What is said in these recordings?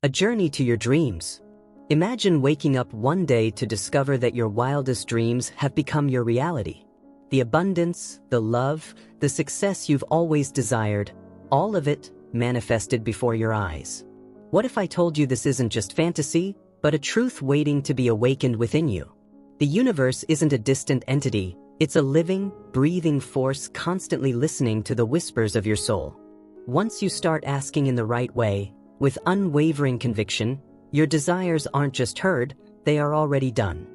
a journey to your dreams. Imagine waking up one day to discover that your wildest dreams have become your reality. The abundance, the love, the success you've always desired, all of it manifested before your eyes. What if I told you this isn't just fantasy, but a truth waiting to be awakened within you? The universe isn't a distant entity, it's a living, breathing force constantly listening to the whispers of your soul. Once you start asking in the right way, with unwavering conviction, your desires aren't just heard, they are already done.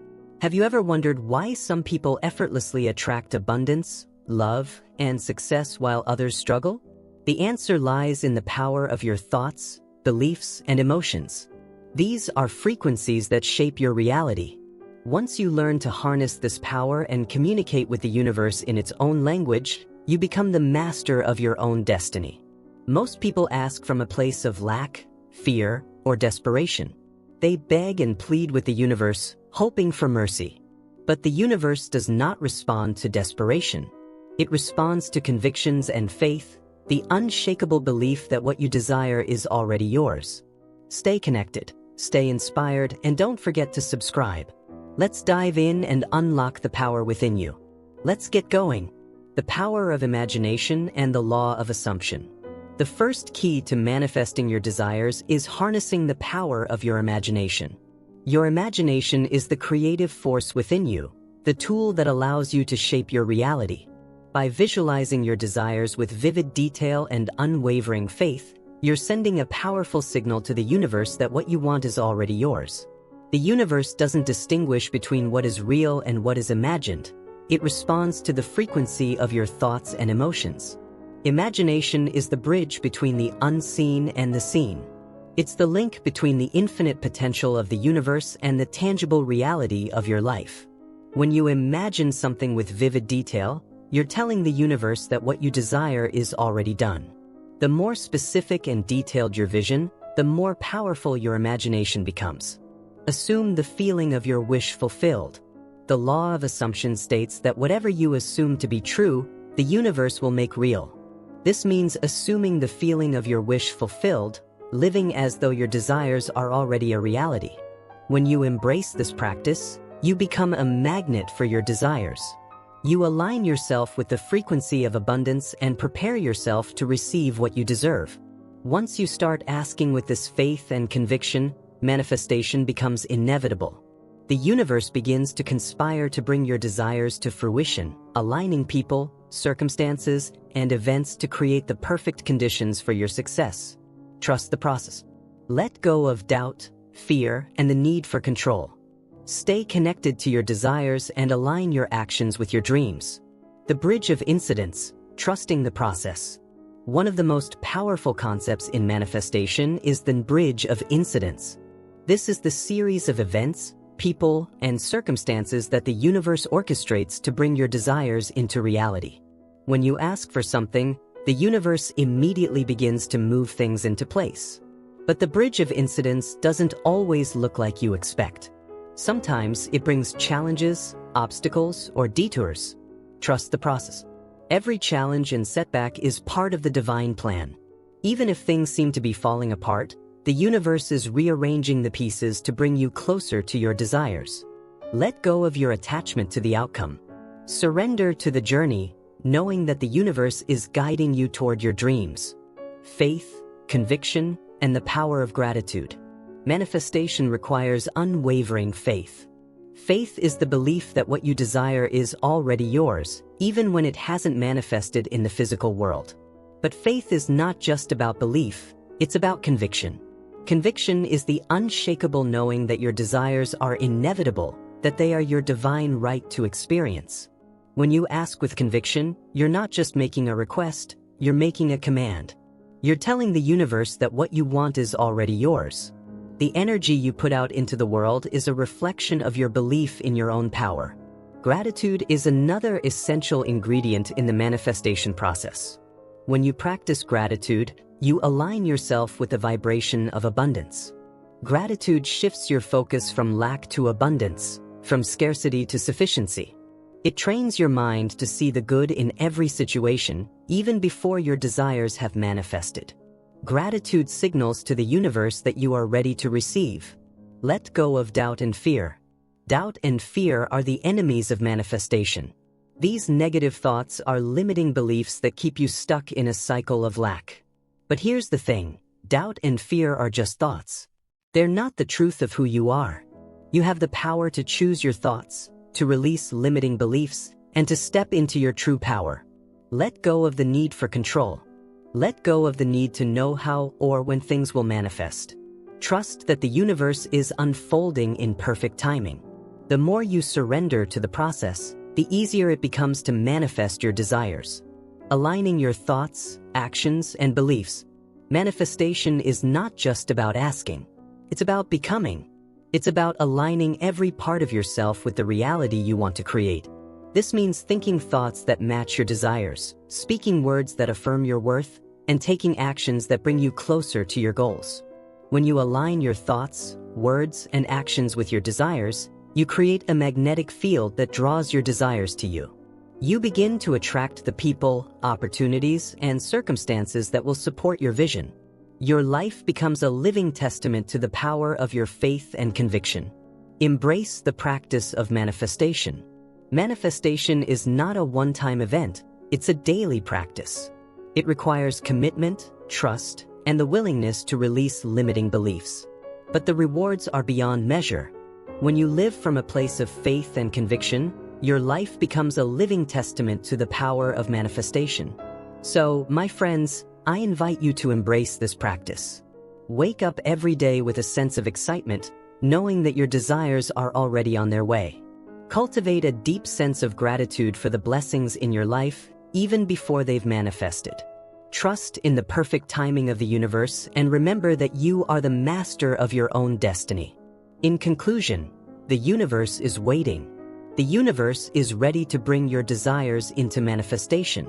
Have you ever wondered why some people effortlessly attract abundance, love, and success while others struggle? The answer lies in the power of your thoughts, beliefs, and emotions. These are frequencies that shape your reality. Once you learn to harness this power and communicate with the universe in its own language, you become the master of your own destiny. Most people ask from a place of lack, fear, or desperation. They beg and plead with the universe, hoping for mercy. But the universe does not respond to desperation. It responds to convictions and faith, the unshakable belief that what you desire is already yours. Stay connected, stay inspired, and don't forget to subscribe. Let's dive in and unlock the power within you. Let's get going. The power of imagination and the law of assumption. The first key to manifesting your desires is harnessing the power of your imagination. Your imagination is the creative force within you, the tool that allows you to shape your reality. By visualizing your desires with vivid detail and unwavering faith, you're sending a powerful signal to the universe that what you want is already yours. The universe doesn't distinguish between what is real and what is imagined. It responds to the frequency of your thoughts and emotions. Imagination is the bridge between the unseen and the seen. It's the link between the infinite potential of the universe and the tangible reality of your life. When you imagine something with vivid detail, you're telling the universe that what you desire is already done. The more specific and detailed your vision, the more powerful your imagination becomes. Assume the feeling of your wish fulfilled. The law of assumption states that whatever you assume to be true, the universe will make real. This means assuming the feeling of your wish fulfilled, living as though your desires are already a reality. When you embrace this practice, you become a magnet for your desires. You align yourself with the frequency of abundance and prepare yourself to receive what you deserve. Once you start asking with this faith and conviction, manifestation becomes inevitable. The universe begins to conspire to bring your desires to fruition, aligning people, circumstances, and events to create the perfect conditions for your success. Trust the process. Let go of doubt, fear, and the need for control. Stay connected to your desires and align your actions with your dreams. The bridge of incidents, trusting the process. One of the most powerful concepts in manifestation is the bridge of incidents. This is the series of events, people, and circumstances that the universe orchestrates to bring your desires into reality. When you ask for something, the universe immediately begins to move things into place. But the bridge of incidents doesn't always look like you expect. Sometimes it brings challenges, obstacles, or detours. Trust the process. Every challenge and setback is part of the divine plan. Even if things seem to be falling apart, the universe is rearranging the pieces to bring you closer to your desires. Let go of your attachment to the outcome. Surrender to the journey, knowing that the universe is guiding you toward your dreams. Faith, conviction, and the power of gratitude. Manifestation requires unwavering faith. Faith is the belief that what you desire is already yours, even when it hasn't manifested in the physical world. But faith is not just about belief, it's about conviction. Conviction is the unshakable knowing that your desires are inevitable, that they are your divine right to experience. When you ask with conviction, you're not just making a request, you're making a command. You're telling the universe that what you want is already yours. The energy you put out into the world is a reflection of your belief in your own power. Gratitude is another essential ingredient in the manifestation process. When you practice gratitude, you align yourself with the vibration of abundance. Gratitude shifts your focus from lack to abundance, from scarcity to sufficiency. It trains your mind to see the good in every situation, even before your desires have manifested. Gratitude signals to the universe that you are ready to receive. Let go of doubt and fear. Doubt and fear are the enemies of manifestation. These negative thoughts are limiting beliefs that keep you stuck in a cycle of lack. But here's the thing, doubt and fear are just thoughts. They're not the truth of who you are. You have the power to choose your thoughts, to release limiting beliefs, and to step into your true power. Let go of the need for control. Let go of the need to know how or when things will manifest. Trust that the universe is unfolding in perfect timing. The more you surrender to the process, the easier it becomes to manifest your desires. Aligning your thoughts, actions, and beliefs. Manifestation is not just about asking. It's about becoming. It's about aligning every part of yourself with the reality you want to create. This means thinking thoughts that match your desires, speaking words that affirm your worth, and taking actions that bring you closer to your goals. When you align your thoughts, words, and actions with your desires, you create a magnetic field that draws your desires to you. You begin to attract the people, opportunities, and circumstances that will support your vision. Your life becomes a living testament to the power of your faith and conviction. Embrace the practice of manifestation. Manifestation is not a one-time event, it's a daily practice. It requires commitment, trust, and the willingness to release limiting beliefs. But the rewards are beyond measure. When you live from a place of faith and conviction, your life becomes a living testament to the power of manifestation. So, my friends, I invite you to embrace this practice. Wake up every day with a sense of excitement, knowing that your desires are already on their way. Cultivate a deep sense of gratitude for the blessings in your life, even before they've manifested. Trust in the perfect timing of the universe and remember that you are the master of your own destiny. In conclusion, the universe is waiting. The universe is ready to bring your desires into manifestation.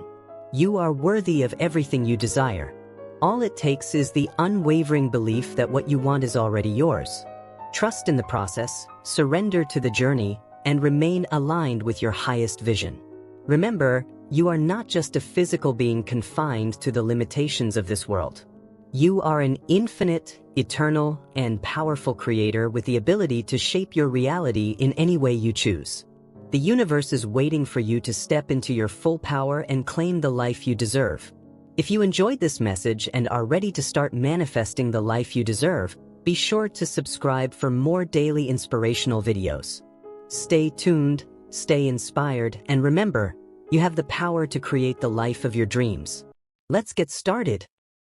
You are worthy of everything you desire. All it takes is the unwavering belief that what you want is already yours. Trust in the process, surrender to the journey, and remain aligned with your highest vision. Remember, you are not just a physical being confined to the limitations of this world. You are an infinite, eternal, and powerful creator with the ability to shape your reality in any way you choose. The universe is waiting for you to step into your full power and claim the life you deserve. If you enjoyed this message and are ready to start manifesting the life you deserve, be sure to subscribe for more daily inspirational videos. Stay tuned, stay inspired, and remember, you have the power to create the life of your dreams. Let's get started.